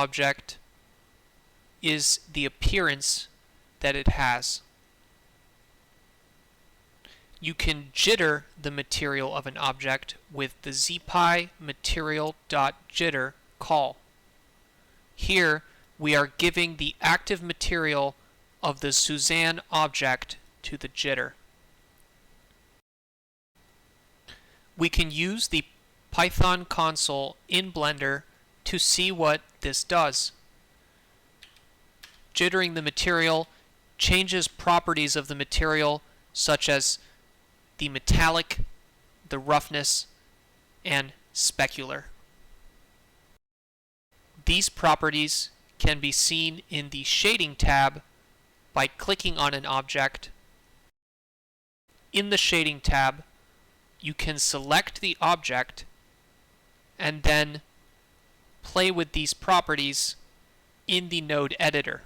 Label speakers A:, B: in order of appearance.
A: object is the appearance that it has. You can jitter the material of an object with the zpy material.jitter call. Here we are giving the active material of the Suzanne object to the jitter. We can use the Python console in Blender to see what this does. Jittering the material changes properties of the material such as the metallic, the roughness, and specular. These properties can be seen in the Shading tab by clicking on an object. In the Shading tab, you can select the object and then play with these properties in the node editor.